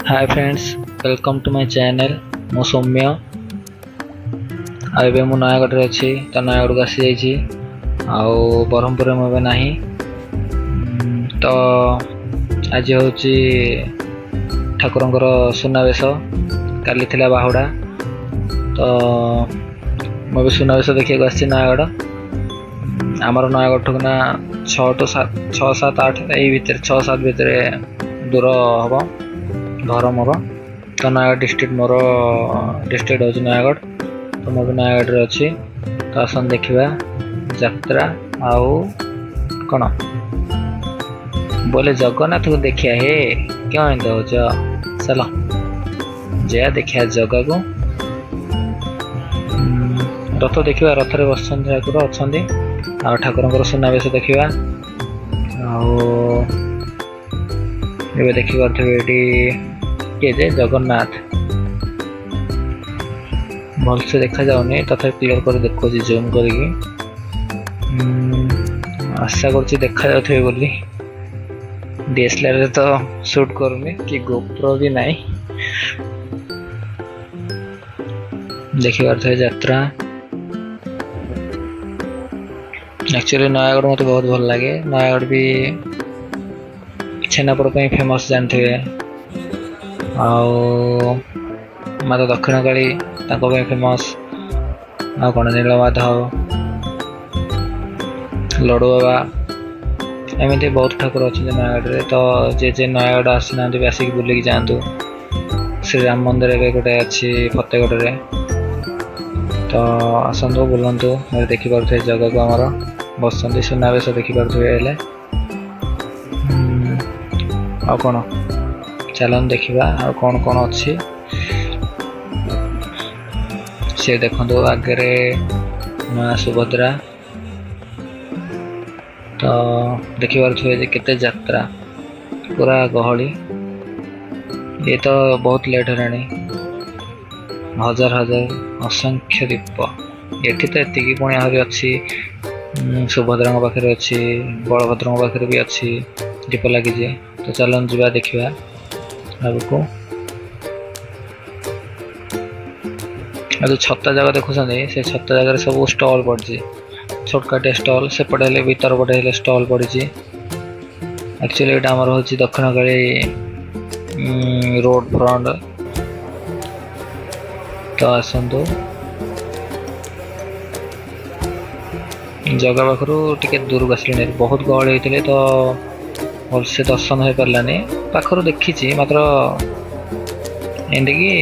Hi friends, welcome to my channel. मो सौम्य आबे मु नयागढ़ अच्छी तो नयागढ़ को आसी जाइए आउ ब्रह्मपुर में ना तो आज हूँ ठाकुर सुनावेश काली थिला बाहुड़ा तो मुझे सुनावेश देखा आसी नयागढ़ आमर नयागढ़ ठुकना 6-7-8 भितर 6-7 भितर दूर हम घर मोर तो नयागढ़ डिस्ट्रिक्ट मोर डिस्ट्रिक्ट हूँ नयागढ़ तो मुझे नयागढ़ अच्छी तो आसन देखा यात्रा आउ कौन बोले जगन्नाथ को देखिया हे क्यों एंत हो चलो जया देखिया जगह को रथ देखा रथ रे बस ठाकुर अच्छा ठाकुर सुनावेश देखा आगे देखिए किए जे जगन्नाथ भल से देखा जाऊनी तथा क्लियर कर देखो जूम करके आशा कर देखा जाते बोली डीएसएलआर तो शूट करूनी कि गोप्रो भी नहीं देखी पारे यात्रा एक्चुअली नयागढ़ मत बहुत भल लगे नयागढ़ भी छेनापोड़ फेमस जानते आउ माता दक्षिण काली फेमस आ कौन नीलमाधव लडू बाबा एमती बहुत ठाकुर अच्छे नयागढ़ तो जे नयागढ़ आसी ना आसिक बुलिक जातु श्री राम मंदिर गोटे अच्छी फतेहगढ़ रे तो आसतु बुलतु देखिपे जगह को आमर बस सुनावेश देखिपे आ कौन चलन देखा आ कौन कौन अच्छी से देखो आगे माँ सुभद्रा तो देखिपे केते यात्रा पूरा गहली ये तो बहुत लेट है हजार हजार असंख्य दीप एठी तो एति पुणी आहरी अच्छी सुभद्रा पाखे अच्छी बलभद्र पाखे भी अच्छी दीप लगी तो चलन जा देखा आगको जो छत्ता जगह देखुं से छत्ता जगह सब स्टॉल पड़ी छोटकाटे स्टॉल से पड़े भीतर पटे स्टॉल पड़ी एक्चुअली ये आमर हूँ दक्षिण काली रोड फ्रंट तो आसतु जगह पाखु टे दूर को आसले बहुत गहली होते तो भल से दर्शन हो पारानी पाखर देखी मात्र एंडिकी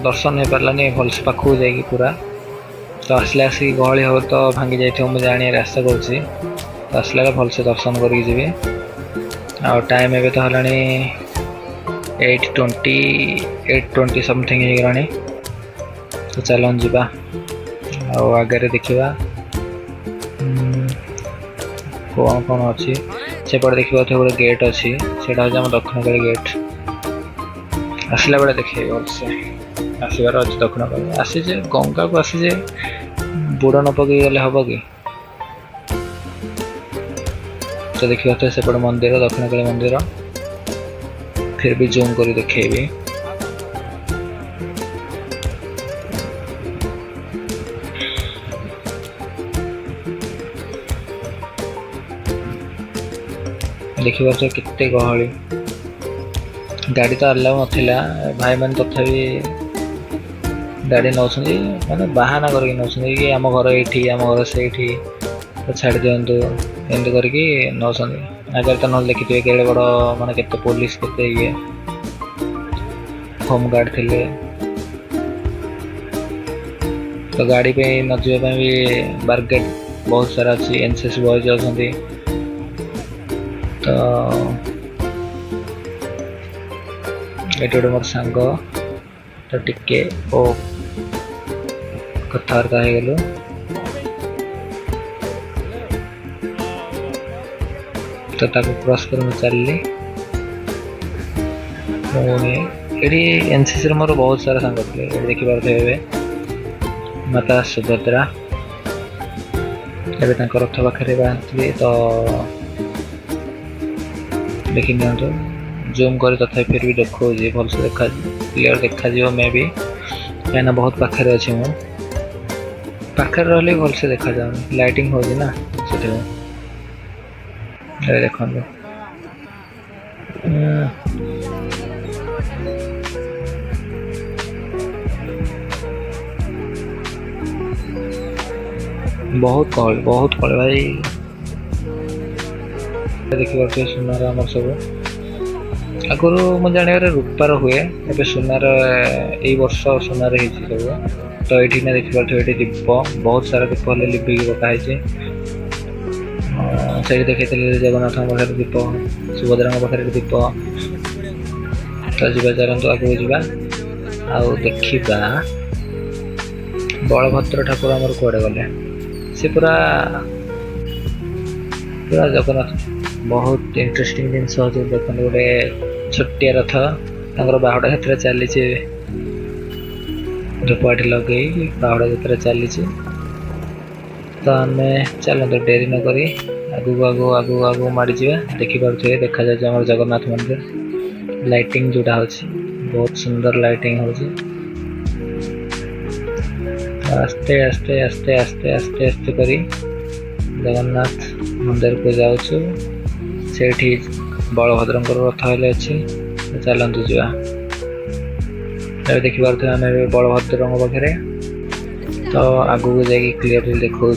दर्शन हो पारानी भल से पाखक जा पूरा तो आसले आसिक गहली हम तो भांगी जाइए मुझे जाने आशा करुँची तो आसला भल से दर्शन करके जी आ टाइम एवं तो है 8:20 समथिंग होगलानी तो चलन जा आगे देखा कौन कौन अच्छी सेपटे देखा गोटे गेट अच्छी से दक्षिण काली गेट आसला बेले देखे भल से आसबार अच्छे दक्षिण काली आसीजे गंगा को आसीजे बुड़ न पकई गले हम कि तो देखा सेपटे मंदिर दक्षिण काली मंदिर फिर भी जूम कर देखेबी देखिए केते गहली गाड़ी तो अलाउ नाला भाई मैंने तथापि गाड़ी नौ माने बाहाना करके नौ कि आम घर ये आम घर से तो छाड़ दिंतु एमती करके नौ आगे तो ना देखिए केड़े बड़ माने केते पुलिस केते ये होम गार्ड थे तो गाड़ी पे न जावाई भी बारगेट बहुत सारा अच्छी एनसीसी बॉयज अच्छी तो ये गोटे मोर सांग तो टिके ओ कथबार्ता हो गलु तो क्रॉस कर चलली ये एनसीसी मोर बहुत सारा सांग थे देखिपे माता सुभद्रा एवं रथ पाखे बांधि तो देखी नि जूम कर तथा फिर भी देखो भलसे देखा क्लियर देखा मे भी कहीं बहुत पाखे अच्छे मु पाखे रही भलसे देखा जाऊनी लाइटिंग हो ना से देखो बहुत कल भाई देखिए सुनार आम सब आगुरी मुझे जानवर रूपार हुए ए सुनार यही वर्ष सुनार सब तो ये देखिए ये दीप बहुत सारा दीप लिभिक पकाई से देखी जगन्नाथ पाखे दीप सुभद्रा पाखे दीप तो जी चलते आगे जावा देखा बलभद्र ठाकुर आमर कड़े गले से पूरा पूरा जगन्नाथ बहुत इंटरेस्टिंग जिनस देखते गोटे छोटिया रथ बाहुड़ा यात्रा चली धूपकाठी लगे बाहुड़ा यात्रा चली तो आम चलते डेरी नक आगू आगू आगू आगू माड़ी जावा देखिपे देखा जाए जगन्नाथ मंदिर लाइटिंग जोटा हो बहुत सुंदर लाइटिंग हो आस्ते आस्ते आस्ते आस्ते आस्ते आस्ते करी जगन्नाथ मंदिर को जाऊँ से बलभद्र रथ हेले अच्छी चलतु जा देखी पारे आम बलभद्र पाखे तो आगू को जाकि क्लीयरली देखा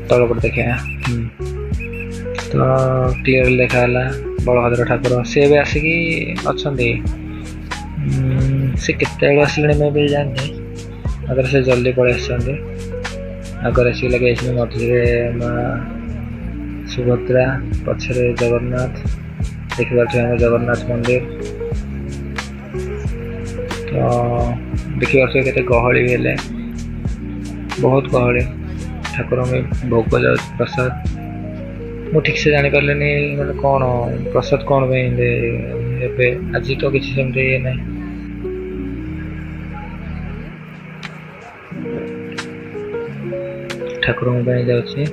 तलपट देखा तो क्लीयरली देखा बलभद्र ठाकुर सी भी आसिकी अच्छा से केते आसले मैं भी जानी अगर से जल्दी पड़े आगे आसिक लगे मझे माँ सुभद्रा पछरे जगन्नाथ देखिए आम जगन्नाथ मंदिर तो देखिए केते गहली भी हेले बहुत गहली ठाकुर में भोग जाऊ प्रसाद मु ठीक से जानी पारे मैं कौन प्रसाद कौन पे आज तो किसी सेमती ये ना ठाकुर जाऊँगी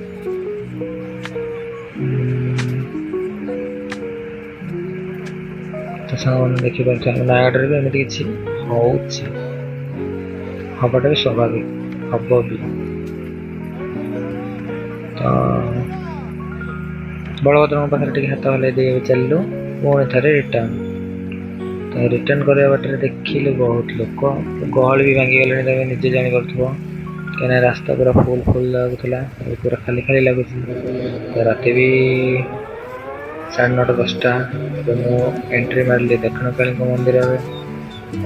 तो सामान देखिए नयागढ़ भी एमती किसी हवाटा भी स्वाभाविक हम भी तो बलभद्र पाखे हाथ हल्ले दे चलू पुणी थे रिटर्न तो रिटर्न करने बाटर देखिले बहुत लोक गहल भी भांगी गले तुम निजे जापर कहीं रास्ता पूरा फुल फुल लगुला पूरा खाली खाली लगुच तो रात भी 9:30 10टा मु एंट्री मारे दक्षिणकाली मंदिर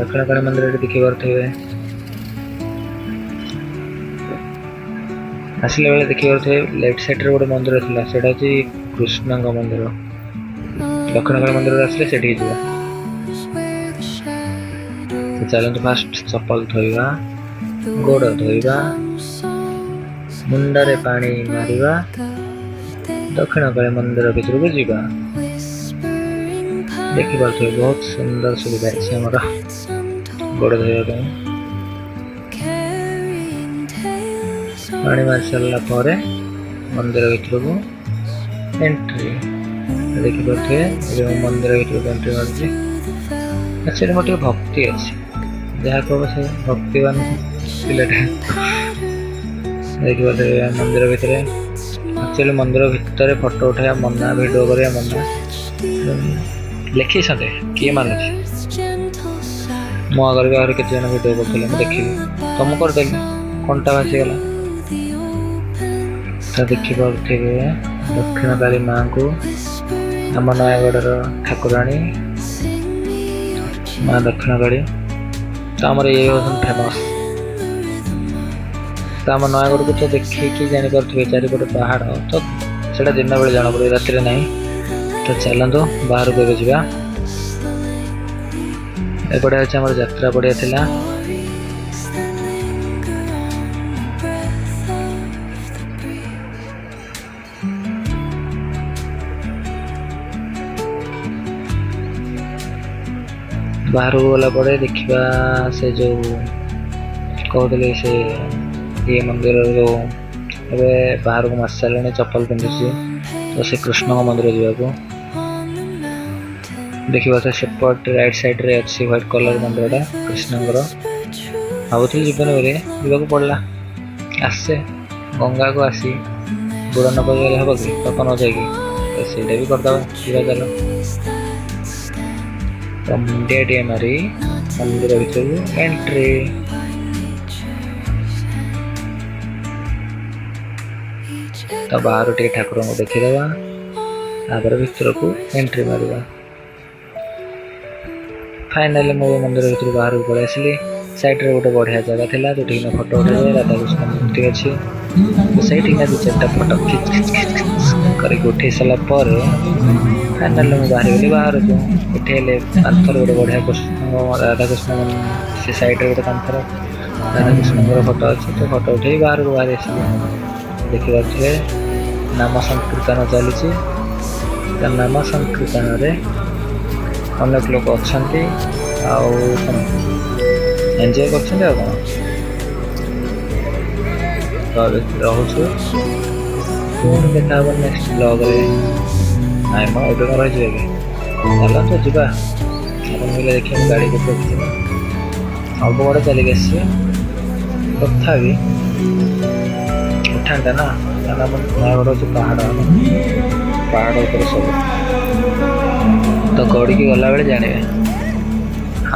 दक्षिणकाली मंदिर देखी पारे आसला बेले देखी पारे लेफ्ट साइड रे गोटे मंदिर था से कृष्ण मंदिर दक्षिणकाली मंदिर आसले से चलते फास्ट चप्पल धोवा गोड़ धोवा मुंडे पानी मारिबा दक्षिणकाली मंदिर भीतर को जीवा देखी पारे बहुत सुंदर सुविधा है हमारा गोड़ धोवा पानी मारी सारा पर मंदिर भीतर को एंट्री देखी पारे मंदिर भीतर को एंट्री मार्च मोटे भक्ति अच्छी जहाँ कह से भक्तिवान पिलाटा देखिए मंदिर भितर एक्चुअली मंदिर भितर फोटो उठाया मना भिडियो करा मना लिखी किए मानुची मो आगे भी आगे केते जन भिडियो करते देखी तुम करदेली कंटा भासीगला तो देखिपे दक्षिणकाली माँ को आम नयागढ़ ठाकुराणी माँ दक्षिणकाली तो आमर ये फेमस तो आम नयागढ़ को तो देखिए जापर चारिपटे पहाड़ तो से दिन बेले जाना पड़े रात ना तो चलतु बाहर को जा एपटे अच्छे आम यात्रा पड़िया थिला बाहर को गला पड़े देखा से जो कहते से ये मंदिर जो बाहर को मास सारे चप्पल पिंधुची तो से कृष्ण मंदिर जावाक देखिए तो सेपट राइट साइड रे अच्छी व्हाइट कलर मंदिरटा कृष्णଙ୍କର भावुଥିଲି जीवन बोले जीवा पड़ला आसे गंगा को आसी बुड़ न पगले हम कि तप न जाकि तो ସେଇଟା भी करदे जीवा चलो तो मुंडिया टे मारी मंदिर भीतर एंट्री तो बाहर टे ठाकुर को देखीदेवा तापर भीतर को एंट्री मारिबा फाइनली मो मंदिर भीतर बाहर को पड़े आसली साइड रे गोटे बढ़िया जगह थिला जो ठीक फोटो उठाई राधा कृष्ण मूर्ति अच्छी तो सही दो चार्टा फोटो खिच खिच खिच खिच कर उठे सारा पर फाइनल मुझे बाहर गली बाहर को उठेले कांथर गोटे बढ़िया कृष्ण राधा कृष्ण से साइड रे गोटे कांथर राधा कृष्ण फोटो अच्छे तो फोटो उठे बाहर को बाहर आस देखी पारे नाम संकीर्तन चली नाम संकीर्तन अनेक लोग अच्छा एंजॉय कर रोचु पुणी देखा नेक्स्ट ब्लॉग रे नाई मैं एवं कौन रही कि चल तो जी मिले देखिए गाड़ी को अल्प बड़े चलिक तथा उठाता ना नयागढ़ हूँ पहाड़ ऊपर सब तो गड़ी की गला बेले जाने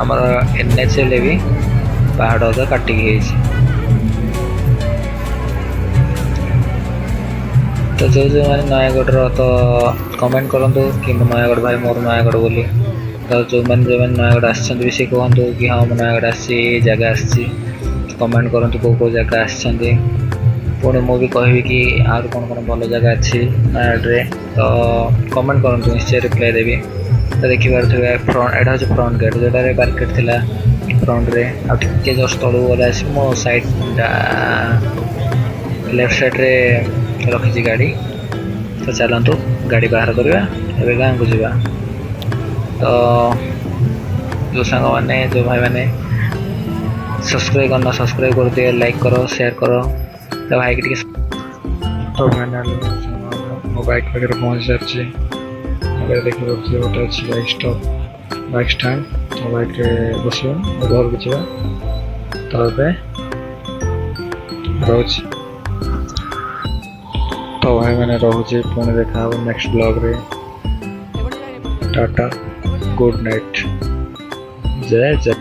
आमर NH भी पहाड़ अदा काटिकी तो जो जो मैंने नयागढ़ तो कमेंट करूँ कि नयागढ़ भाई मोर नयागढ़ बोली तो जो मैंने नयागढ़ आसछन भी सी कहतु कि हाँ मैं नयागढ़ आसी जगह आसी कमेंट करूँ कौ जगह आसछंती पुणी मुझे कहि कि आर कौन कौन भल जगह अच्छी नयागढ़ तो कमेंट करूँ निश्चय रिप्लाई देवी तो देखिए फ्रंट एटा हूँ फ्रंट गेट जोटार बारकेट थिला फ्रंट रे आगे जस्ट तलू गला मो साइड लेफ्ट साइड रे रखी गाड़ी तो चलतु गाड़ी बाहर करवा एवं गाँव को जावा तो जो सांग मैंने जो भाई मैंने सब्सक्राइब करना सब्सक्राइब कर दिए लाइक करो शेयर करो तो भाई की तो फाइनल मो बाइक पाखे पहुँच जाए देखिए गोटे अच्छी बाइक स्टैंड तो बाइक बस घर को जा तो रोच तो भाई मैंने रोचे पुणी देखा नेक्स्ट ब्लॉग रे टाटा गुड नाइट जय जय।